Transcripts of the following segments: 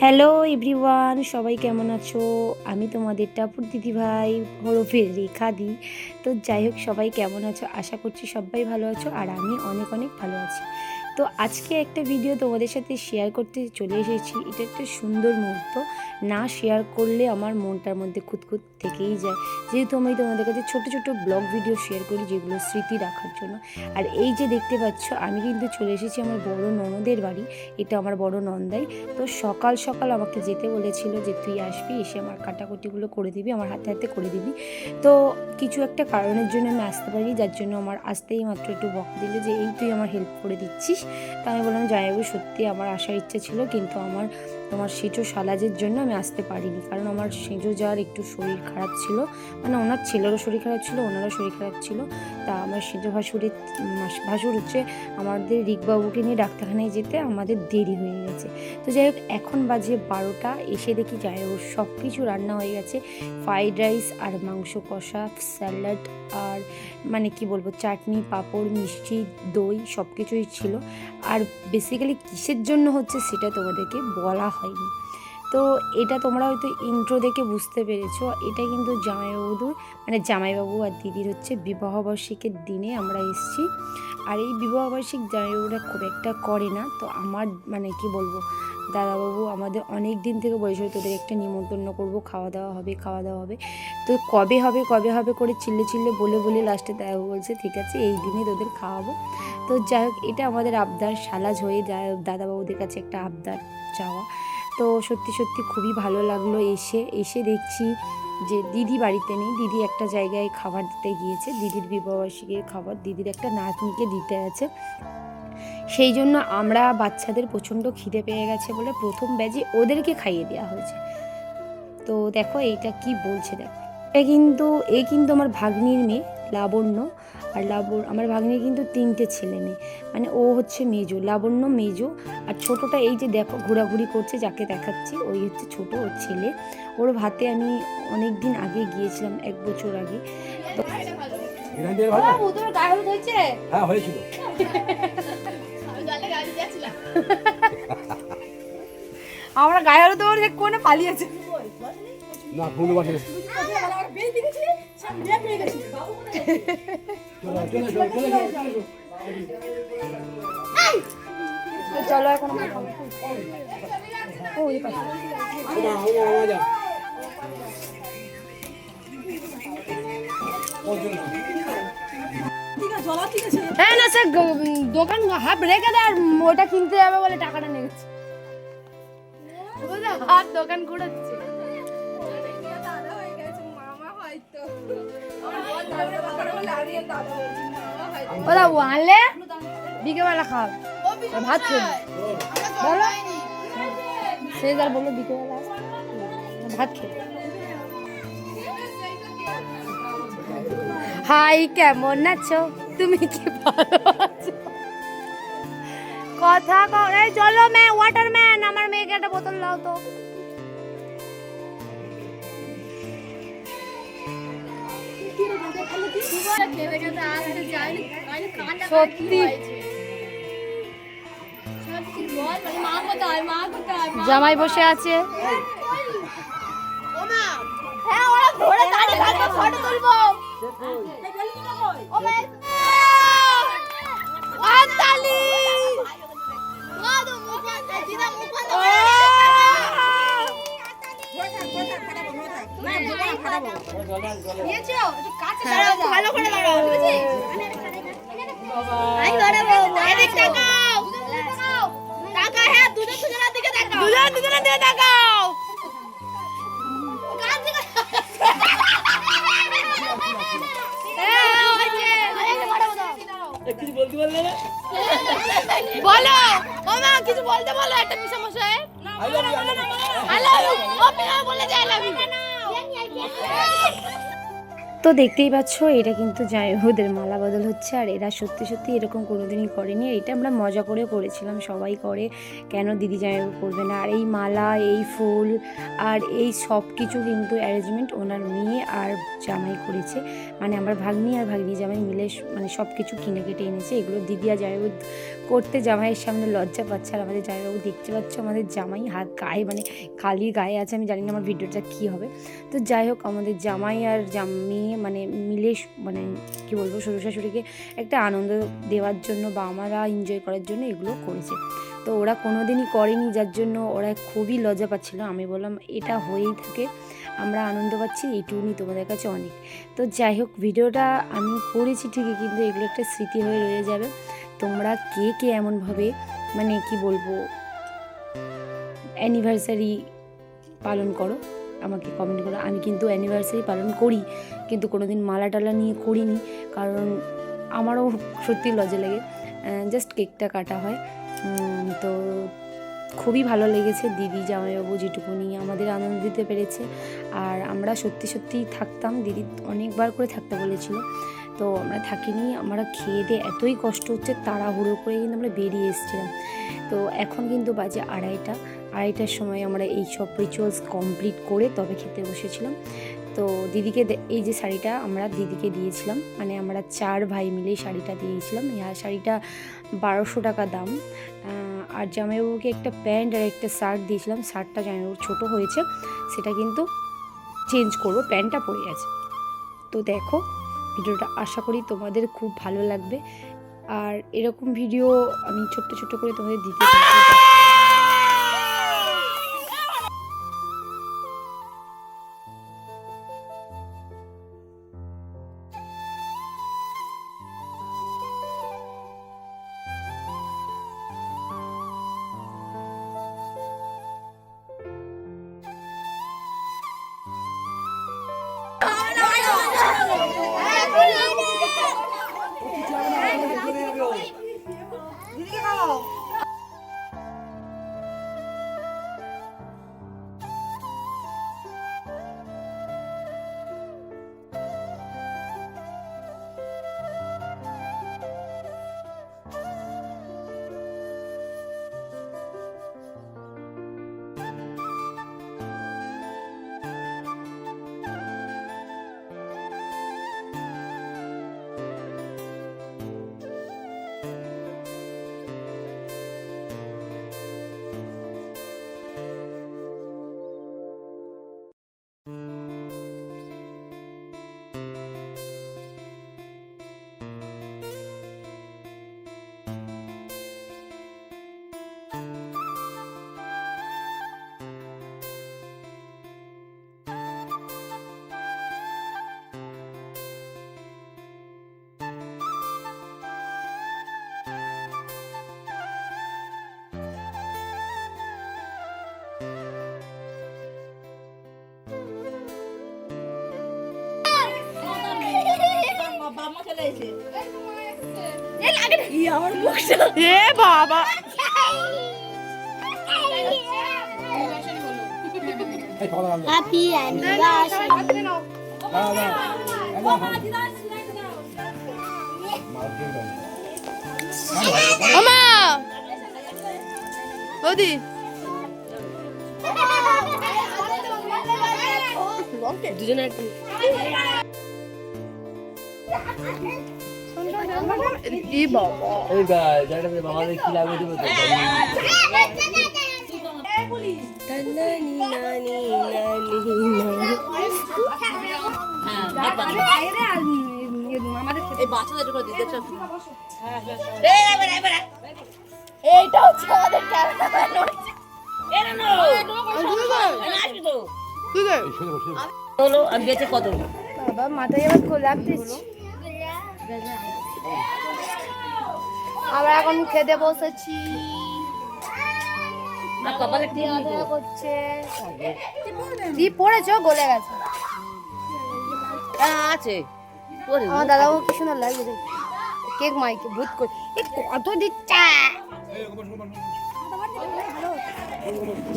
Hello everyone, সবাই কেমন আছো? আমি তোমাদের টাপুর দিদিভাই হরফের রেখা দিই। তো যাই হোক, সবাই কেমন আছো? আশা করছি সবাই ভালো আছো, আর আমি অনেক অনেক ভালো আছি। তো আজকে একটা ভিডিও তোমাদের সাথে শেয়ার করতে চলে এসেছি। এটা একটা সুন্দর মুহূর্ত, না শেয়ার করলে আমার মনটার মধ্যে খুঁতখুত থেকেই যায়। যেহেতু আমি তোমাদের কাছে ছোটো ছোটো ব্লগ ভিডিও শেয়ার করি, যেগুলো স্মৃতি রাখার জন্য। আর এই যে দেখতে পাচ্ছ, আমি কিন্তু চলে এসেছি আমার বড় ননদের বাড়ি। এটা আমার বড় নন্দাই। তো সকাল সকাল আমাকে যেতে বলেছিল যে তুই আসবি, এসে আমার কাটাকুটিগুলো করে দিবি, আমার হাতে হাতে করে দিবি। তো কিছু একটা কারণের জন্য আমি আসতে পারি, যার জন্য আমার আসতেই মাত্র একটু বকা দিল যে এই তুই আমার হেল্প করে দিচ্ছিস। তো আমি বললাম জামাইবাবু, সত্যি আমার আসার ইচ্ছা ছিল, কিন্তু তোমার সেজো সালাজের জন্য আমি আসতে পারিনি, কারণ আমার সেজো যাওয়ার একটু শরীর খারাপ ছিল, মানে ওনার ছেলেরও শরীর খারাপ ছিল, ওনারও শরীর খারাপ ছিল। তা আমার সেজো ভাসুর হচ্ছে আমাদের রিকবাবুকে নিয়ে ডাক্তারখানায় যেতে আমাদের দেরি হয়ে গেছে। তো যাই হোক, এখন বাজে 12টা, এসে দেখি জামাইবাবুর সব কিছু রান্না হয়ে গেছে। ফ্রাইড রাইস আর মাংস কষা, স্যালাড, আর মানে কি বলবো, চাটনি, পাঁপড়, মিষ্টি, দই সব কিছুই ছিল। আর বেসিক্যালি কিসের জন্য হচ্ছে সেটা তোমাদেরকে বলা হয়নি। তো এটা তোমরা হয়তো ইন্ট্রো দেখে বুঝতে পেরেছো। এটা কিন্তু জামাইবাবু আর দিদির হচ্ছে বিবাহবার্ষিকীর দিনে আমরা এসেছি। আর এই বিবাহবার্ষিক জামাইবাবুরা খুব একটা করে না। তো আমার মানে কি বলবো, দাদাবাবু আমাদের অনেক দিন থেকে বলেছিল তোদের একটা নিমন্ত্রণ করবো, খাওয়া দাওয়া হবে। তো কবে হবে করে চিল্লে বলে লাস্টে দাদাবাবু বলছে ঠিক আছে, এই দিনে তোদের খাওয়াবো। তো যাই হোক, এটা আমাদের আবদার সালাজ হয়ে যায়, দাদাবাবুদের কাছে একটা আবদার চাওয়া। তো সত্যি খুবই ভালো লাগলো। এসে দেখছি যে দিদি বাড়িতে নেই, দিদি একটা জায়গায় খাবার দিতে গিয়েছে, দিদির বিবাহবার্ষিকীর খাবার দিদির একটা নাতনিকে দিতে আছে। সেই জন্য আমরা বাচ্চাদের প্রচণ্ড খিদে পেয়ে গেছে বলে প্রথম ব্যাচে ওদেরকে খাইয়ে দেওয়া হয়েছে। তো দেখো এইটা কি বলছে, দেখো এ কিন্তু আমার ভাগ্নির মেয়ে লাবণ্য। আর আমার ভাগ্নির কিন্তু 3টে ছেলে মেয়ে, মানে ও হচ্ছে মেজো, লাবণ্য মেজো। আর ছোটটা এই যে দেখো ঘোরাঘুরি করছে, যাকে দেখাচ্ছি ওই হচ্ছে ছোট, ওর ছেলে। ওর ভাতে আমি অনেক দিন আগে গিয়েছিলাম, 1 বছর আগে। তো আমরা গায়ে হলুদ কোনে পালিয়েছে না, ফুল বাসে চলো এখন হ্যাঁ না স্যার, দোকান হাফ রেখে দেয় আর ওটা কিনতে যাবে বলে টাকাটা নিয়ে গেছে, হাফ দোকান ঘুরাচ্ছে। ওরা আনলে বিকেবেলা খাও, ভাত খেয়ে বলো, সে যার বললো বিকেবেলা ভাত খেয়ে। হাই, কেমন আছো তুমি? কি ভালো আছো? কথা এই চলো ওয়াটারম্যান, আমার মেয়েকে একটা বোতল দাও তো। সত্যি জামাই বসে আছে, ভালো করে দাঁড়াও, দুজনের দিকে তাকাও। কিছু বলতে পারলে না, বলো ও মা, কিছু বলতে বলো একটা সমস্যায়। আই লাভ ইউ, ও বলে যায় আই লাভ ইউ। তো দেখতেই পাচ্ছ এটা কিন্তু ওদের মালা বদল হচ্ছে, আর এরা সত্যি সত্যি এরকম কোনোদিনই করেনি। এটা আমরা মজা করে করেছিলাম, সবাই করে, কেন দিদি জামাইবাবু করবে না। আর এই মালা, এই ফুল আর এই সব কিছু কিন্তু অ্যারেঞ্জমেন্ট ওনার মেয়ে আর জামাই করেছে, মানে আমার ভাগ্নি আর ভাগ্নি জামাই মিলে মানে সব কিছু কিনে কেটে এনেছে। এগুলো দিদি আর জামাইবাবু করতে জামাইয়ের সামনে লজ্জা পাচ্ছে। আর আমাদের জামাইবাবু দেখতে পাচ্ছ আমাদের জামাই হাত গায়ে মানে খালি গায়ে আছে, আমি জানি না আমার ভিডিওটা কী হবে। তো যাই হোক আমাদের জামাই আর মেয়ে মানে মিলে মানে কী বলবো শ্বশুর শাশুড়িকে একটা আনন্দ দেওয়ার জন্য বা আমরা এনজয় করার জন্য এগুলো করেছে। তো ওরা কোনো দিনই করেনি, যার জন্য ওরা খুবই লজ্জা পাচ্ছিল। আমি বললাম এটা হয়েই থাকে, আমরা আনন্দ পাচ্ছি, এইটুকুনি তোমাদের কাছে অনেক। তো যাই হোক ভিডিওটা আমি করেছি ঠিকই, কিন্তু এগুলো একটা স্মৃতি হয়ে রয়ে যাবে। তোমরা কে কে এমনভাবে মানে কি বলবো অ্যানিভার্সারি পালন করো আমাকে কমেন্ট করো। আমি কিন্তু অ্যানিভার্সারি পালন করি, কিন্তু কোনো দিন মালা টালা নিয়ে করিনি, কারণ আমারও সত্যি লজ্জা লাগে। জাস্ট কেকটা কাটা হয়। তো খুবই ভালো লেগেছে দিদি জামাইবাবু যেটুকুনি আমাদের আনন্দ দিতে পেরেছে। আর আমরা সত্যি সত্যিই থাকতাম, দিদি অনেকবার করে থাকতে বলেছিল, তো আমরা থাকিনি। আমরা খেয়ে দিয়ে এতই কষ্ট হচ্ছে, তাড়াহুড়ো করে কিন্তু আমরা বেরিয়ে এসেছিলাম। তো এখন কিন্তু বাজে আড়াইটার সময় আমরা এই সব রিচুয়ালস কমপ্লিট করে তবে খেতে বসেছিলাম। তো দিদিকে এই যে শাড়িটা আমরা দিদিকে দিয়েছিলাম, মানে আমরা 4 ভাই মিলে শাড়িটা দিয়েছিলাম। এই শাড়িটা 1200 টাকা দাম। আর জামাইবাবুকে একটা প্যান্ট আর একটা শার্ট দিয়েছিলাম। শার্টটা জামাইবাবুর ছোটো হয়েছে, সেটা কিন্তু চেঞ্জ করবো, প্যান্টটা পরে আছে। তো দেখো ভিডিওটা, আশা করি তোমাদের খুব ভালো লাগবে। আর এরকম ভিডিও আমি ছোট্ট ছোট্ট করে তোমাদের দিতে থাকবো। বাবা হ্যাপি অ্যানিভার্সারি। আমা ওদি দুজনে এই বাবা এই গাইস এটা বাবাদের কি লাগবে দিবে তো নানি নানি এই বাচ্চাদের করে দিতে চাই। এইটা হচ্ছে আমাদের ক্যামেরাম্যান। এরা নো আসবি তো তুই গে চলো আমি বেঁচে কত বাবা মাথায় আবার গোলাপ দিচ্ছি। আমরা এখন খেতে বসেছি, কপালে কি করছে কি পড়েছো, গলে গেছে। আছে আমার দাদাও কি সুন্দর লাগছে দেখতে। কেক মাইকে ভূত করে কত দিচ্ছে।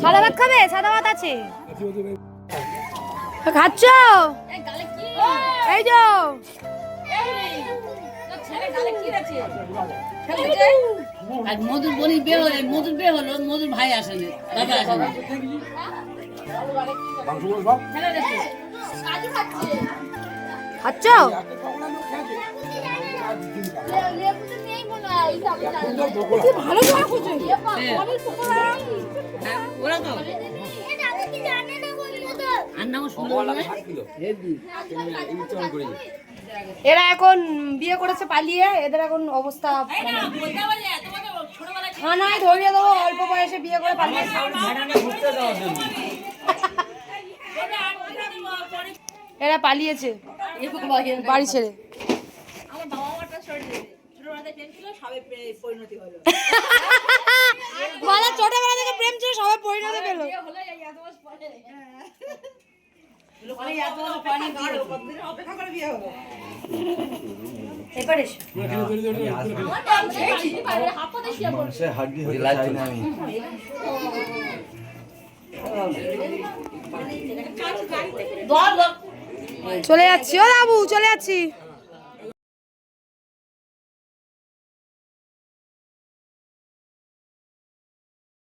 সাদা ভাত খাবে? সাদা ভাত আছে, খাচ্ছ? এই যাও আর মধুর বলি বিয়ে হলো, মধুর ভাই আসেনি, দাদা আসেনি। খাচ্ছ? ভালো ওরা তো আর নাও শুনলো না। এরা এখন বিয়ে করেছে পালিয়ে, এদের এখন অবস্থা থানায় ধরিয়ে দেবো, অল্প বয়সে বিয়ে করে পালিয়ে। এরা পালিয়েছে বাড়ি ছেড়ে। বলা ছোটবেলা থেকে প্রেম ছিল, সবাই পরিণতি পেল। এবার এসো। চলে যাচ্ছি, ও বাবু চলে যাচ্ছি।